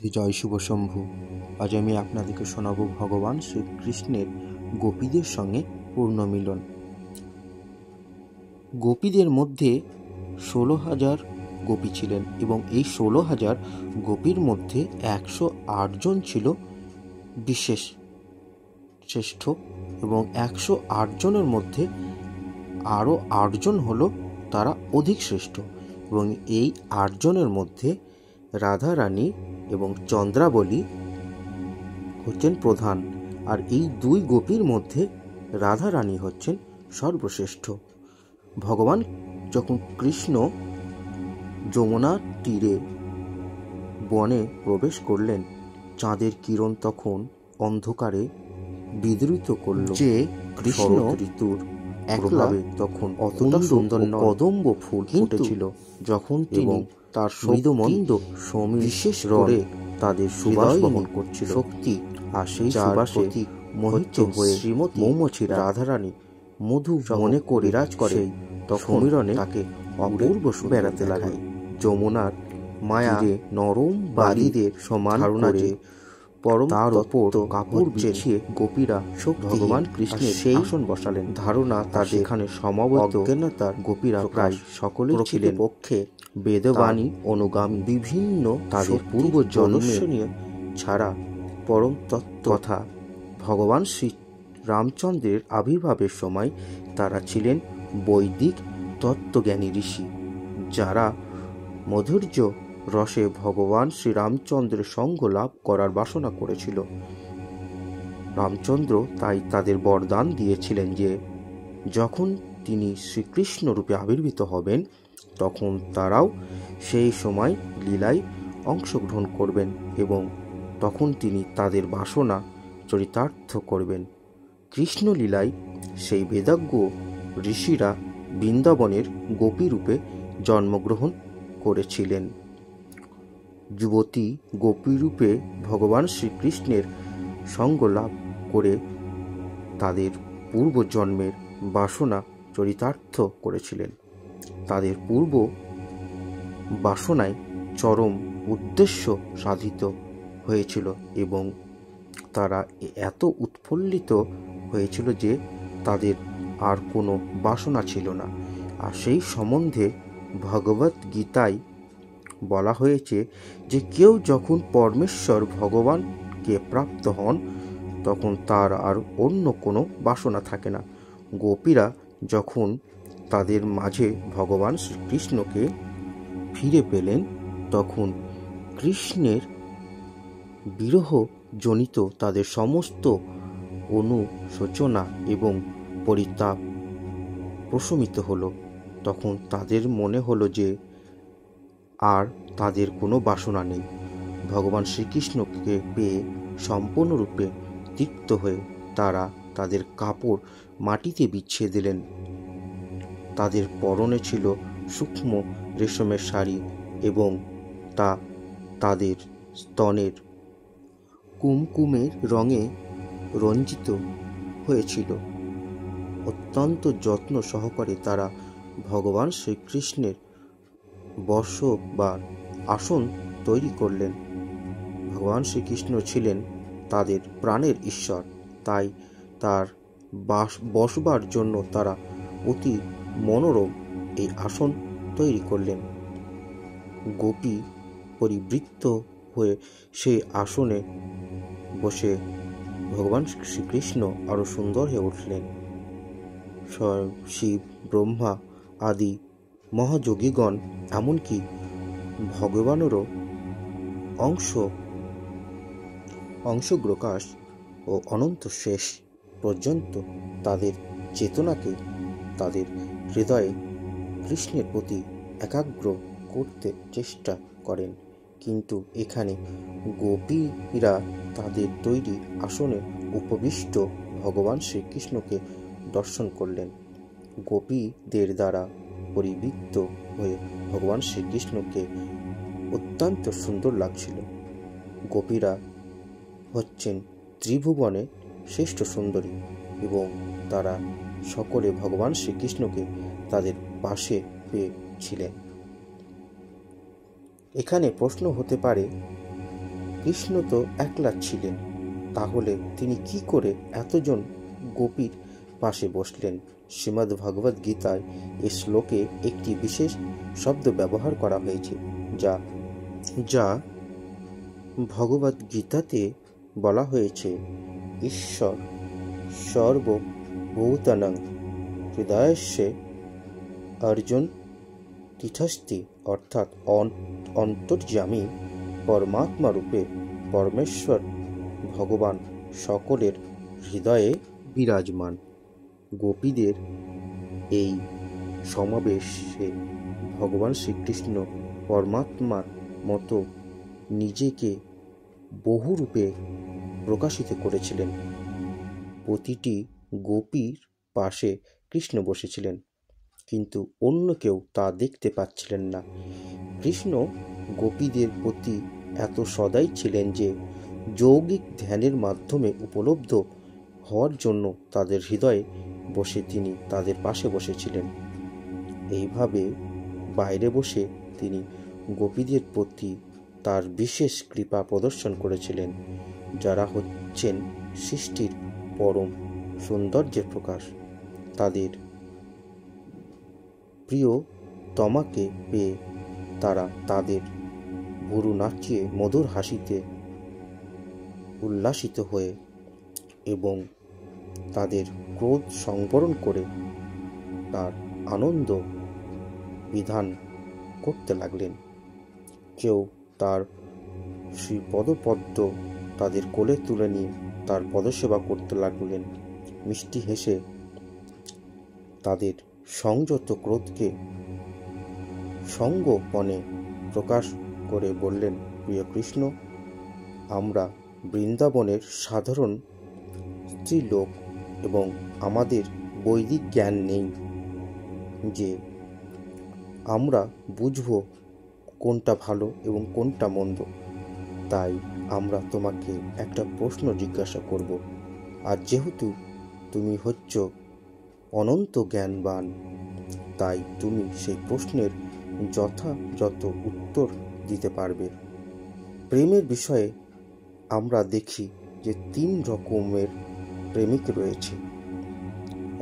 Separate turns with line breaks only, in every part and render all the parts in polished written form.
জয় শুভ শম্ভু। আজ আমি আপনাদেরকে শোনাবো ভগবান শ্রীকৃষ্ণের গোপীদের সঙ্গে পূর্ণ মিলন। গোপীদের মধ্যে 16,000 গোপী ছিলেন এবং এই 16,000 গোপীর মধ্যে 108 জন ছিল বিশেষ শ্রেষ্ঠ এবং 108 জনের মধ্যে আরও 8 জন হলো তারা অধিক শ্রেষ্ঠ। এবং এই 8 জনের মধ্যে রাধা রানী এবং চন্দ্রাবলী হচ্ছেন প্রধান, আর এই দুই গোপীর মধ্যে রাধা রানী হচ্ছেন সর্বশ্রেষ্ঠ। ভগবান যখন কৃষ্ণ যমুনার তীরে বনে প্রবেশ করলেন, চাঁদের কিরণ তখন অন্ধকারে বিদ্রুত করল যে কৃষ্ণ ঋতুর একলাভে তখন অতটা সুন্দর কদম্ব ফুল ফুটেছিল। যখন তিনি তার মৃদুমন্দ বিশেষ করে তাদের সুবাস বহন করছিল শক্তি, আর সেই সুবাসে মোহিত হয়ে শ্রীমতী মৌমাছি রাধারানী মধু মনে করে বিরাজ করে, তখন সমীরণে তাকে অপূর্ব বেড়াতে লাগায়। যমুনার মায়া নরম বালিদের সমান ধারণা যে পরম তার উপর কাপড় বিছিয়ে গোপীরা ভগবান কৃষ্ণের সেই আসন বসালেন। ধারণা তার এখানে সমবেত অজ্ঞানতার গোপীরা প্রায় সকলেই ছিলেন পক্ষে বেদবাণী অনুগামী, বিভিন্ন তাদের পূর্ব জন্মনীয় ছাড়া পরম তত্ত্ব তথা ভগবান শ্রী রামচন্দ্রের আবির্ভাবের সময় তারা ছিলেন বৈদিক তত্ত্বজ্ঞানী ঋষি, যারা মাধুর্য রসে ভগবান শ্রীরামচন্দ্রের সঙ্গ লাভ করার বাসনা করেছিল। রামচন্দ্র তাই তাদের বরদান দিয়েছিলেন যে যখন তিনি শ্রীকৃষ্ণ রূপে আবির্ভূত হবেন তখন তারাও সেই সময় লীলায় অংশগ্রহণ করবেন এবং তখন তিনি তাদের বাসনা চরিতার্থ করবেন। কৃষ্ণ লীলায় সেই বেদাজ্ঞ ঋষিরা বৃন্দাবনের গোপী রূপে জন্মগ্রহণ করেছিলেন। যুবতী গোপীরূপে ভগবান শ্রীকৃষ্ণের সঙ্গ লাভ করে তাদের পূর্বজন্মের বাসনা চরিতার্থ করেছিলেন। তাদের পূর্ব বাসনায় চরম উদ্দেশ্য সাধিত হয়েছিল এবং তারা এত উৎফুল্লিত হয়েছিল যে তাদের আর কোনো বাসনা ছিল না। আর সেই সম্বন্ধে ভগবত গীতায় বলা হয়েছে যে কেউ যখন পরমেশ্বর ভগবানকে প্রাপ্ত হন তখন তার আর অন্য কোনো বাসনা থাকে না। গোপীরা যখন তাদের মাঝে ভগবান শ্রীকৃষ্ণকে ফিরে পেলেন তখন কৃষ্ণের বিরহ জনিত তাদের সমস্ত অনুশোচনা এবং পরিতাপ প্রশমিত হলো। তখন তাদের মনে হলো যে আর তাদের কোনো বাসনা নেই। ভগবান শ্রীকৃষ্ণকে পেয়ে সম্পূর্ণরূপে তৃপ্ত হয়ে তারা তাদের কাপড় মাটিতে বিছিয়ে দিলেন। তাদের পরনে ছিল সূক্ষ্ম রেশমের শাড়ি এবং তা তাদের স্তনের কুমকুমের রঙে রঞ্জিত হয়েছিল। অত্যন্ত যত্ন সহকারে তারা ভগবান শ্রীকৃষ্ণের বসবার আসন তৈরি করলেন। ভগবান শ্রীকৃষ্ণ ছিলেন তাদের প্রাণের ঈশ্বর, তাই তার বসবার জন্য তারা অতি মনোরম এই আসন তৈরি করলেন। গোপী পরিবৃত্ত হয়ে সেই আসনে বসে ভগবান শ্রীকৃষ্ণ আরও সুন্দর হয়ে উঠলেন। স্বয়ং শিব, ব্রহ্মা আদি মহাযোগীগণ এমনকি ভগবানেরও অংশগ্রকাশ ও অনন্ত শেষ পর্যন্ত তাদের চেতনাকে তাদের হৃদয়ে কৃষ্ণের প্রতি একাগ্র করতে চেষ্টা করেন। কিন্তু এখানে গোপীরা তাদের তৈরি আসনে উপবিষ্ট ভগবান শ্রীকৃষ্ণকে দর্শন করলেন। গোপীদের দ্বারা পরিবৃত্ত হয়ে ভগবান শ্রীকৃষ্ণকে অত্যন্ত সুন্দর লাগছিল। গোপীরা হচ্ছেন ত্রিভুবনের শ্রেষ্ঠ সুন্দরী এবং তারা সকলে ভগবান শ্রীকৃষ্ণকে তাদের পাশে পেয়েছিলেন। এখানে প্রশ্ন হতে পারে কৃষ্ণ তো একলা ছিলেন, তাহলে তিনি কি করে এতজন গোপীর পাশে বসলেন? শ্রীমদ্ ভগবদ্ গীতায় এই শ্লোকে একটি বিশেষ শব্দ ব্যবহার করা হয়েছে, যা যা ভগবদ্ গীতাতে বলা হয়েছে, ঈশ্বর সর্বভূতানাং হৃদয়স্যে অর্জুন তিষ্ঠতি, অর্থাৎ অন্তর্যামী পরমাত্মা রূপে পরমেশ্বর ভগবান সকলের হৃদয়ে বিরাজমান। গোপীদের এই সমাবেশে ভগবান শ্রীকৃষ্ণ পরমাত্মার মতো নিজেকে বহুরূপে প্রকাশিত করেছিলেন। প্রতিটি গোপীর পাশে কৃষ্ণ বসেছিলেন, কিন্তু অন্য কেউ তা দেখতে পাচ্ছিলেন না। কৃষ্ণ গোপীদের প্রতি এত সদয় ছিলেন যে যৌগিক ধ্যানের মাধ্যমে উপলব্ধ হওয়ার জন্য তাদের হৃদয়ে বসে তিনি তাদের পাশে বসেছিলেন। এইভাবে বাইরে বসে তিনি গোপীদের প্রতি তার বিশেষ কৃপা প্রদর্শন করেছিলেন, যারা হচ্ছেন সৃষ্টির পরম সৌন্দর্যের প্রকাশ। তাদের প্রিয়তমাকে পেয়ে তারা তাদের ভুরু নাচিয়ে মধুর হাসিতে উল্লাসিত হয়ে এবং তাদের ক্রোধ সংবরণ করে তার আনন্দ বিধান করতে লাগলেন। কেউ তার শ্রীপদপদ্ম তাদের কোলে তুলে নিয়ে তার পদসেবা করতে লাগলেন। মিষ্টি হেসে তাদের সংযত ক্রোধকে সঙ্গোপনে প্রকাশ করে বললেন, প্রিয় কৃষ্ণ, আমরা বৃন্দাবনের সাধারণ স্ত্রীলোক এবং আমাদের বৈদিক জ্ঞান নেই যে আমরা বুঝব কোনটা ভালো এবং কোনটা মন্দ। তাই আমরা তোমাকে একটা প্রশ্ন জিজ্ঞাসা করব, আর যেহেতু তুমি হচ্ছ অনন্ত জ্ঞানবান, তাই তুমি সেই প্রশ্নের যথাযথ উত্তর দিতে পারবে। প্রেমের বিষয়ে আমরা দেখি যে 3 রকমের প্রেমিক রয়েছে।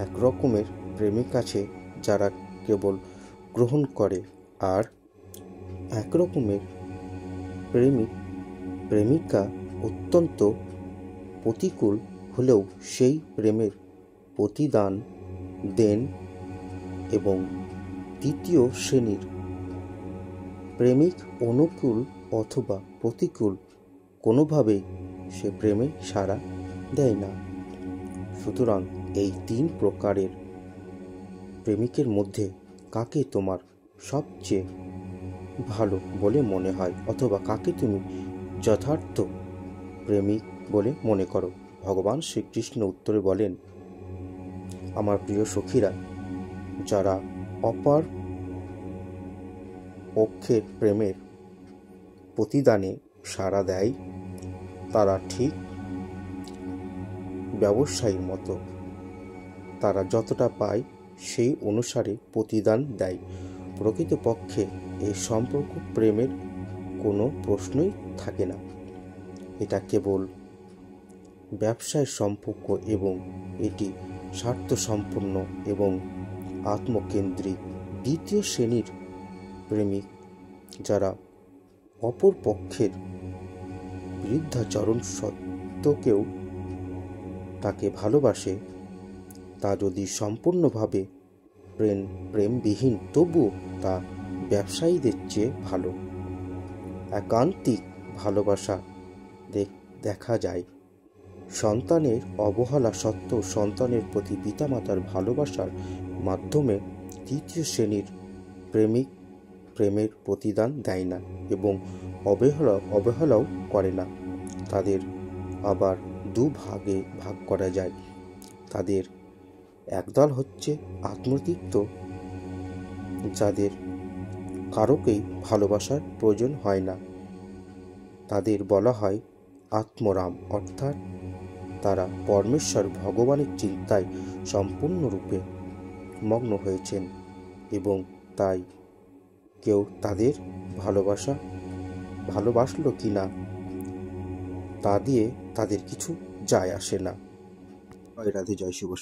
এক রকমের প্রেমিক আছে যারা কেবল গ্রহণ করে, আর এক রকমের প্রেমিকা অত্যন্ত প্রতিকূল হলেও সেই প্রেমের প্রতিদান দেন, এবং তৃতীয় শ্রেণীর প্রেমিক অনুকূল অথবা প্রতিকূল কোনোভাবেই সে প্রেমে সাড়া দেয় না। সুতরাং এই 3 প্রকারের প্রেমিকের মধ্যে কাকে তোমার সবচেয়ে ভালো বলে মনে হয়, অথবা কাকে তুমি যথার্থ প্রেমিক বলে মনে করো? ভগবান শ্রীকৃষ্ণ উত্তরে বলেন, আমার প্রিয় সখীরা, যারা অপর পক্ষের প্রেমের প্রতিদানে সাড়া দেয় তারা ঠিক ব্যবসায়ীর মতো। তারা যতটা পায় সেই অনুসারে প্রতিদান দেয়। প্রকৃতপক্ষে এই সম্পর্ক প্রেমের কোনো প্রশ্নই থাকে না। এটা কেবল ব্যবসায়ের সম্পর্ক, এবং এটি স্বার্থসম্পন্ন এবং আত্মকেন্দ্রিক। দ্বিতীয় শ্রেণীর প্রেমিক যারা অপর পক্ষের বিরুদ্ধাচরণ সত্ত্বেও তাকে ভালোবাসে, তা যদি সম্পূর্ণভাবে প্রেমবিহীন, তবুও তা ব্যবসায়ীদের চেয়ে ভালো। একান্তিক ভালোবাসা দেখা যায়। সন্তানের অবহেলা সত্ত্বেও সন্তানের প্রতি পিতামাতার ভালোবাসার মাধ্যমে তৃতীয় শ্রেণীর প্রেমিক প্রেমের প্রতিদান দেয় না এবং অবহেলাও করে না। তাদের আবার 2 ভাগে ভাগ করা যায়। তাদের একদল হচ্ছে আত্মতৃপ্ত, যাদের কারোকেই ভালোবাসার প্রয়োজন হয় না। তাদের বলা হয় আত্মরাম, অর্থাৎ তারা পরমেশ্বর ভগবানের চিন্তায় সম্পূর্ণরূপে মগ্ন হয়েছেন, এবং তাই কেউ তাদের ভালোবাসলো কি না তা দিয়ে তাদের কিছু যায় আসে না। জয় রাধে, জয় শিব।